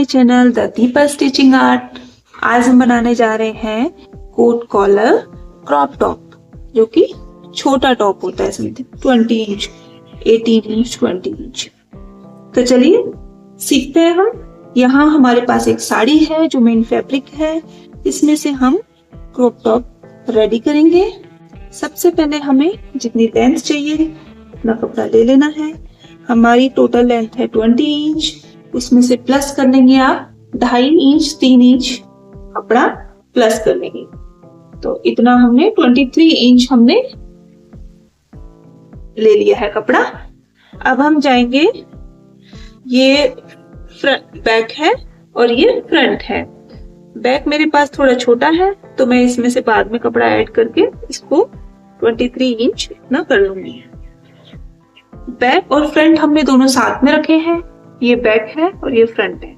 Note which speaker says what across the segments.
Speaker 1: My channel the Deepa stitching art. आज हम बनाने जा रहे हैं कोट कॉलर क्रॉप टॉप, जो कि छोटा टॉप होता है, समथिंग 20 इंच, 18 इंच, 20 इंच। तो चलिए सीखते हैं हम। यहाँ हमारे पास एक साड़ी है जो मेन फैब्रिक है, इसमें से हम क्रॉप टॉप रेडी करेंगे। सबसे पहले हमें जितनी लेंथ चाहिए उतना कपड़ा ले लेना है। हमारी टोटल लेंथ है 20 इंच, उसमें से प्लस कर लेंगे आप 2.5 इंच, 3 इंच कपड़ा प्लस कर लेंगे। तो इतना हमने 23 इंच हमने ले लिया है कपड़ा। अब हम जाएंगे, ये बैक है और ये फ्रंट है। बैक मेरे पास थोड़ा छोटा है तो मैं इसमें से बाद में कपड़ा ऐड करके इसको 23 इंच इतना कर लूंगी। बैक और फ्रंट हमने दोनों साथ में रखे हैं, ये बैक है और ये फ्रंट है।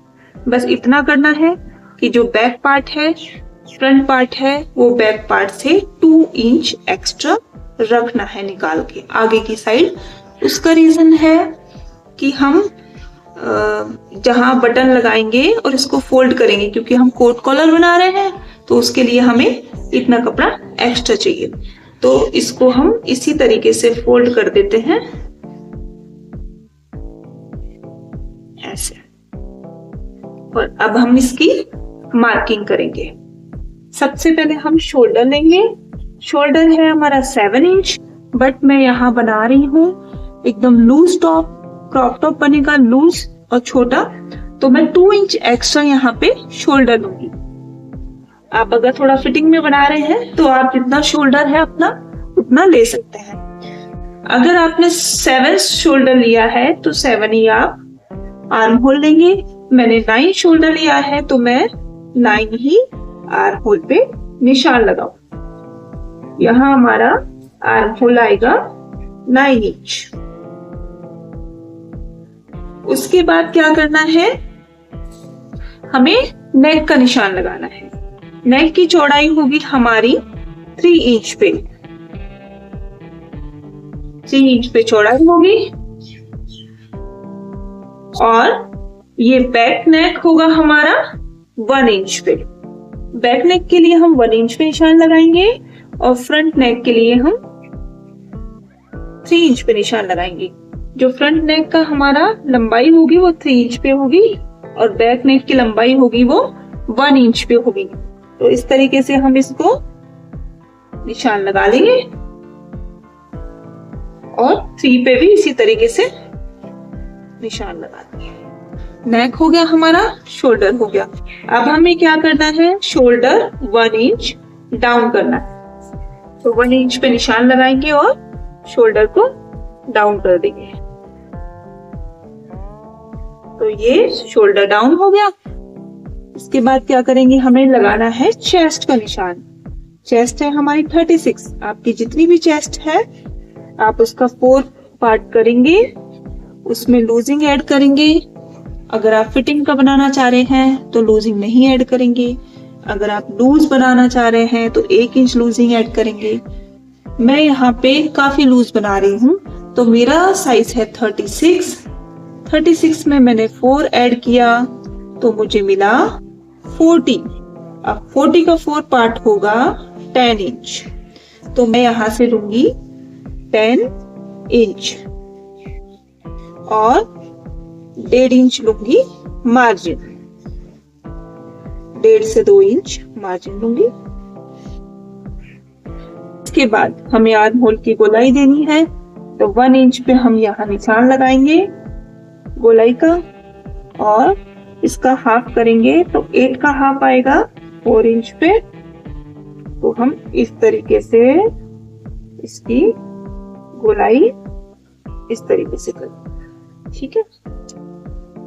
Speaker 1: बस इतना करना है कि जो बैक पार्ट है, फ्रंट पार्ट है, वो बैक पार्ट से 2 इंच एक्स्ट्रा रखना है निकाल के आगे की साइड। उसका रीजन है कि हम जहां बटन लगाएंगे और इसको फोल्ड करेंगे, क्योंकि हम कोट कॉलर बना रहे हैं तो उसके लिए हमें इतना कपड़ा एक्स्ट्रा चाहिए। तो इसको हम इसी तरीके से फोल्ड कर देते हैं, ऐसे। और अब हम इसकी मार्किंग करेंगे। सबसे पहले हम शोल्डर लेंगे। शोल्डर है हमारा 7 इंच, बट मैं यहाँ बना रही हूँ एकदम लूज टॉप। क्रॉप टॉप बनेगा लूज और छोटा, तो मैं 2 इंच एक्स्ट्रा यहाँ पे शोल्डर लूंगी। आप अगर थोड़ा फिटिंग में बना रहे हैं तो आप जितना शोल्डर है अपना उतना ले सकते हैं। अगर आपने 7 शोल्डर लिया है तो 7 ही आप आर्म होल लेंगे। मैंने 9 शोल्डर लिया है तो मैं 9 ही आर्म होल पे निशान लगाऊं। यहाँ हमारा आर्म होल आएगा 9 इंच। उसके बाद क्या करना है, हमें नेक का निशान लगाना है। नेक की चौड़ाई होगी हमारी 3 इंच पे, 3 इंच पे चौड़ाई होगी। और ये बैक नेक होगा हमारा 1 इंच पे। बैक नेक के लिए हम 1 इंच पे निशान लगाएंगे और फ्रंट नेक के लिए हम 3 इंच पे निशान लगाएंगे। जो फ्रंट नेक का हमारा लंबाई होगी वो 3 इंच पे होगी और बैक नेक की लंबाई होगी वो 1 इंच पे होगी। तो इस तरीके से हम इसको निशान लगा लेंगे और 3 पे भी इसी तरीके से निशान लगा देंगे। नेक हो गया हमारा, शोल्डर हो गया। अब हमें क्या करना है, शोल्डर 1 इंच डाउन करना है। तो 1 इंच पे निशान लगाएंगे और शोल्डर को डाउन कर देंगे। तो ये शोल्डर डाउन हो गया। इसके बाद क्या करेंगे, हमें लगाना है चेस्ट का निशान। चेस्ट है हमारी 36। आपकी जितनी भी चेस्ट है आप उसका 4 पार्ट करेंगे, उसमें लूजिंग ऐड करेंगे। अगर आप फिटिंग का बनाना चाह रहे हैं तो लूजिंग नहीं ऐड करेंगे। अगर आप लूज बनाना चाह रहे हैं तो 1 इंच लूजिंग ऐड करेंगे। मैं यहाँ पे काफी लूज बना रही हूँ तो मेरा साइज है 36। 36 में मैंने 4 ऐड किया तो मुझे मिला 40। अब 40 का 4 पार्ट होगा 10 इंच, तो मैं यहाँ से लूंगी 10 इंच और 1.5 इंच लूंगी मार्जिन। 1.5 से 2 इंच मार्जिन लूंगी। इसके बाद हमें आर्म होल की गोलाई देनी है, तो 1 इंच पे हम यहाँ निशान लगाएंगे गोलाई का और इसका हाफ करेंगे तो 8 का हाफ आएगा 4 इंच पे। तो हम इस तरीके से इसकी गोलाई इस तरीके से करें, ठीक है।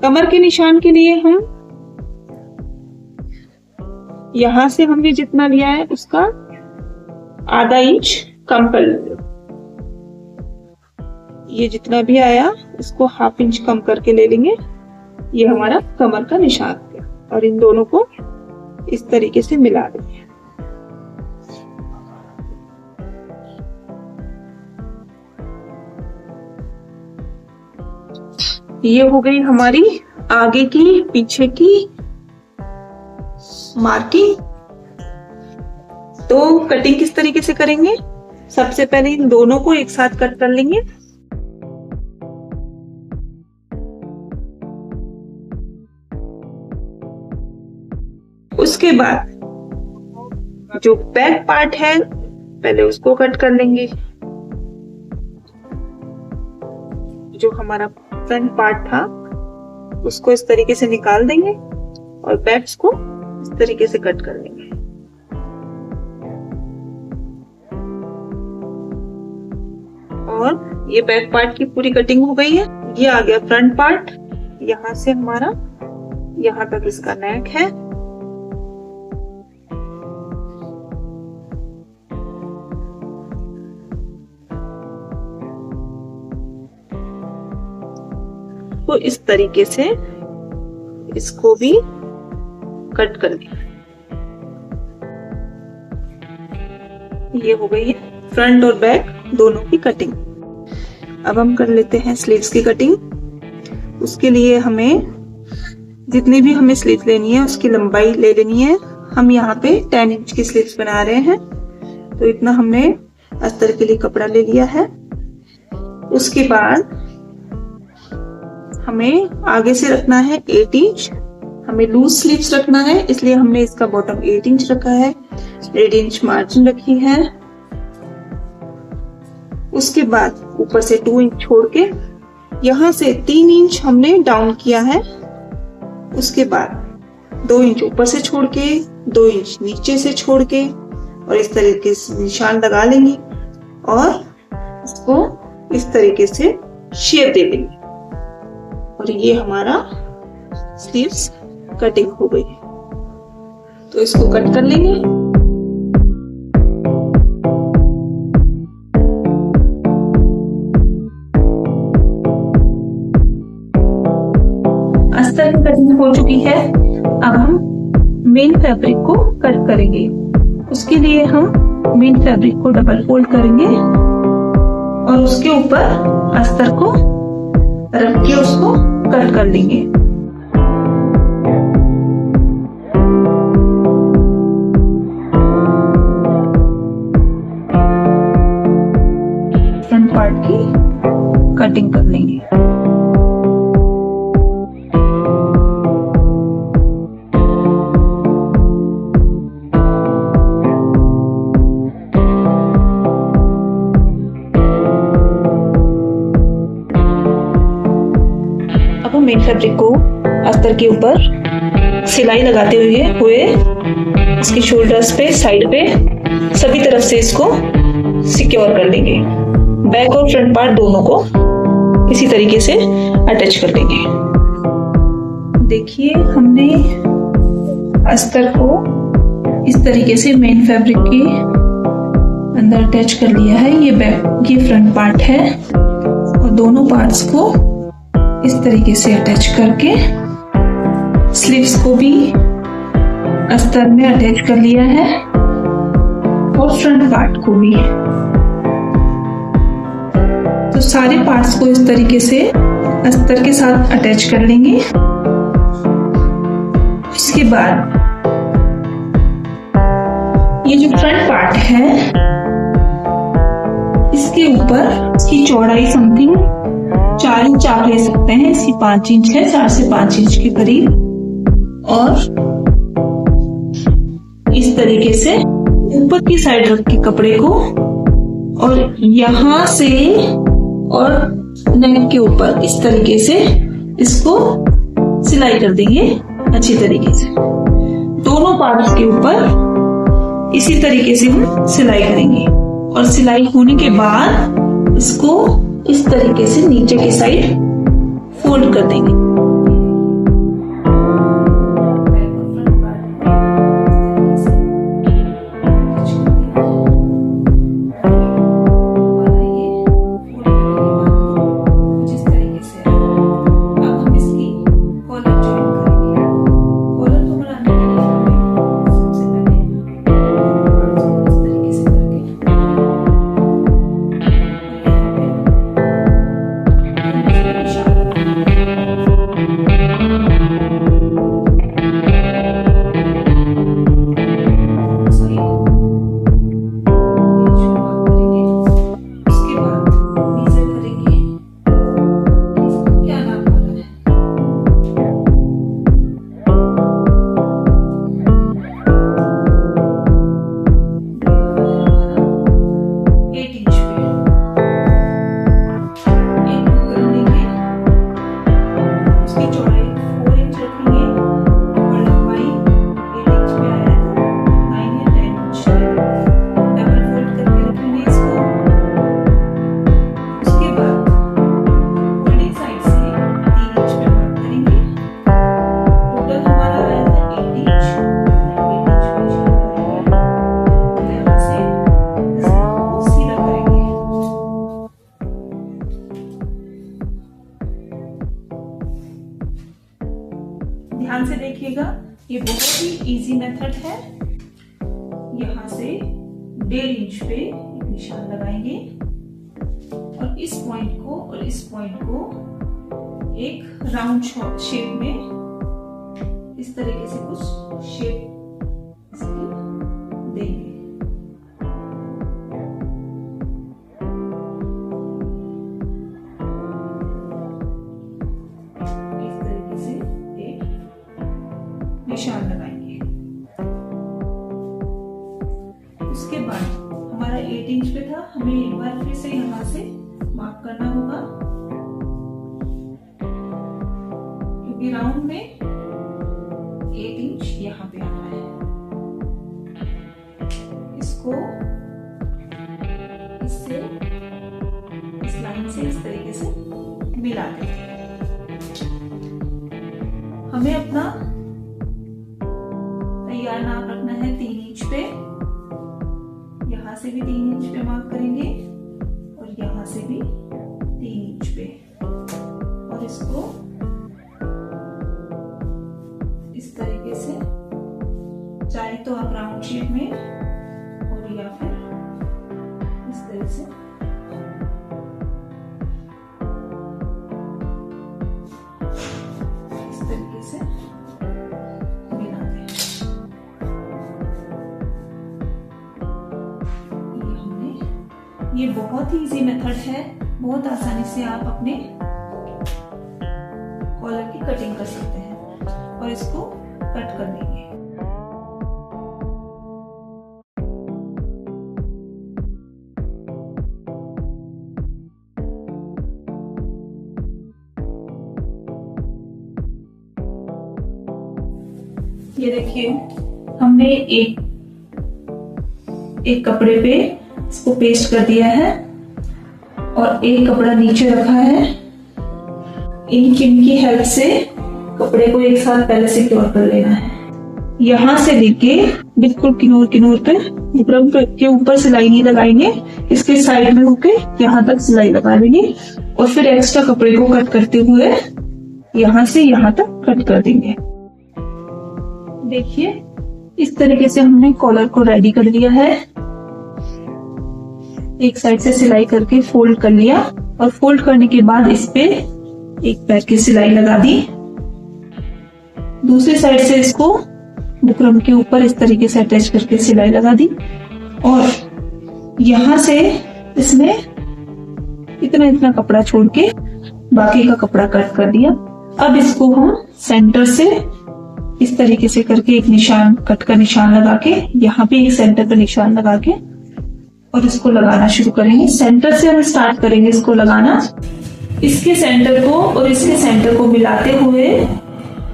Speaker 1: कमर के निशान के लिए हम यहां से हमने जितना लिया है उसका आधा इंच कम कर लेंगे। ये जितना भी आया इसको हाफ इंच कम करके ले लेंगे। ये हमारा कमर का निशान है और इन दोनों को इस तरीके से मिला देंगे। ये हो गई हमारी आगे की पीछे की मार्किंग। तो कटिंग किस तरीके से करेंगे, सबसे पहले इन दोनों को एक साथ कट कर लेंगे। उसके बाद जो बैक पार्ट है पहले उसको कट कर लेंगे। जो हमारा फ्रंट पार्ट था उसको इस तरीके से निकाल देंगे और बैक्स को इस तरीके से कट कर लेंगे। और ये बैक पार्ट की पूरी कटिंग हो गई है। ये आ गया फ्रंट पार्ट, यहां से हमारा यहां तक इसका नेक है। तो इस तरीके से इसको भी कट कर दिया। ये हो गई है फ्रंट और बैक दोनों की कटिंग। अब हम कर लेते हैं स्लीव्स की कटिंग। उसके लिए हमें जितनी भी हमें स्लीव लेनी है उसकी लंबाई ले लेनी है। हम यहाँ पे 10 इंच की स्लीव्स बना रहे हैं, तो इतना हमने अस्तर के लिए कपड़ा ले लिया है। उसके बाद हमें आगे से रखना है 8 इंच। हमें लूज स्लीव्स रखना है, इसलिए हमने इसका बॉटम 8 इंच रखा है। 8 इंच मार्जिन रखी है। उसके बाद ऊपर से 2 इंच छोड़ के यहां से 3 इंच हमने डाउन किया है। उसके बाद 2 इंच ऊपर से छोड़ के 2 इंच नीचे से छोड़ के और इस तरीके से निशान लगा लेंगे और इसको इस तरीके से शेप दे देंगे। और ये हमारा स्लीव्स कटिंग हो गई। तो इसको कट कर लेंगे। अस्तर की कटिंग हो चुकी है। अब हम मेन फैब्रिक को कट करेंगे। उसके लिए हम मेन फैब्रिक को डबल फोल्ड करेंगे और उसके ऊपर अस्तर को रख के उसको कट कर लेंगे। फ्रंट पार्ट की कटिंग कर लेंगे। मेन फैब्रिक को अस्तर के ऊपर सिलाई लगाते हुए इसके शोल्डर्स पे, साइड पे, सभी तरफ से इसको सिक्योर कर लेंगे। बैक और फ्रंट पार्ट दोनों को इसी तरीके से अटैच कर लेंगे। देखिए हमने अस्तर को इस तरीके से मेन फैब्रिक के अंदर अटैच कर लिया है। ये बैक, ये फ्रंट पार्ट है और दोनों पार्ट्स को इस तरीके से अटैच करके स्लीव्स को भी अस्तर में अटैच कर लिया है और फ्रंट पार्ट को भी। तो सारे पार्ट्स को इस तरीके से अस्तर के साथ अटैच कर लेंगे। इसके बाद ये जो फ्रंट पार्ट है इसके ऊपर इसकी चौड़ाई समथिंग 4 इंच आप ले सकते हैं। इसकी 5 इंच है, 4 से 5 इंच के करीब। और इस तरीके से ऊपर की साइड रख के कपड़े को और यहाँ से और नेक के ऊपर इस तरीके से इसको सिलाई कर देंगे अच्छी तरीके से। दोनों पार्ट्स के ऊपर इसी तरीके से हम सिलाई करेंगे और सिलाई होने के बाद इसको इस तरीके से नीचे की साइड फोल्ड कर देंगे। मेथड है। यहाँ से 1.5 इंच पे एक निशान लगाएंगे और इस पॉइंट को और इस पॉइंट को एक राउंड शेप में इस तरीके से कुछ शेप देंगे। इस तरीके से एक निशान लगाएंगे। उसके बाद हमारा 8 इंच पे था, हमें एक बार फिर से यहाँ से मार्क करना होगा, क्योंकि राउंड में 8 इंच यहाँ पे आना है। इसको इससे इस लाइन से इस तरीके से मिला देंगे। हमें अपना तैयार नाप रखना है 3 इंच पे। यहाँ से भी 3 इंच पे मार्क करेंगे और यहाँ से भी 3 इंच पे, और इसको इस तरीके से, चाहे तो आप राउंड शेप में और या फिर इस तरह से मिला दें। ये बहुत ही इजी मेथड है, बहुत आसानी से आप अपने कॉलर की कटिंग कर सकते हैं और इसको कट कर देंगे। ये देखिए, हमने एक कपड़े पे इसको पेस्ट कर दिया है और एक कपड़ा नीचे रखा है। इन पिन की हेल्प से कपड़े को एक साथ पहले सिक्योर कर लेना है। यहाँ से लेके बिल्कुल किनार पे बुकरम के ऊपर सिलाई नहीं लगाएंगे, इसके साइड में होके यहाँ तक सिलाई लगा देंगे और फिर एक्स्ट्रा कपड़े को कट करते हुए यहाँ से यहाँ तक कट कर देंगे। देखिए, इस तरीके से हमने कॉलर को रेडी कर लिया है। एक साइड से सिलाई करके फोल्ड कर लिया और फोल्ड करने के बाद इस पे एक पैर की सिलाई लगा दी। दूसरी साइड से इसको बुकरम के ऊपर इस तरीके से अटैच करके सिलाई लगा दी और यहाँ से इसमें इतना कपड़ा छोड़ के बाकी का कपड़ा कट कर दिया। अब इसको हम सेंटर से इस तरीके से करके एक निशान, कट का निशान लगा के, यहाँ पे एक सेंटर का निशान लगा के और इसको लगाना शुरू करेंगे। सेंटर से हम स्टार्ट करेंगे इसको लगाना। इसके सेंटर को और इसके सेंटर को मिलाते हुए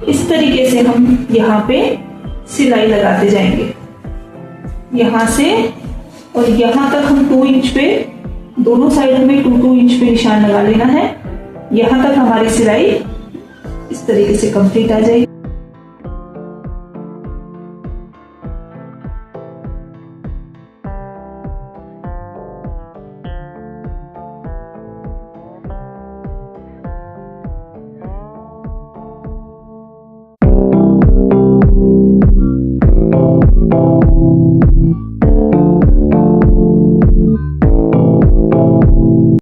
Speaker 1: इस तरीके से हम यहाँ पे सिलाई लगाते जाएंगे। यहाँ से और यहाँ तक हम 2 इंच पे, दोनों साइड में 2 इंच पे निशान लगा लेना है। यहाँ तक हमारी सिलाई इस तरीके से कंप्लीट आ जाएगी।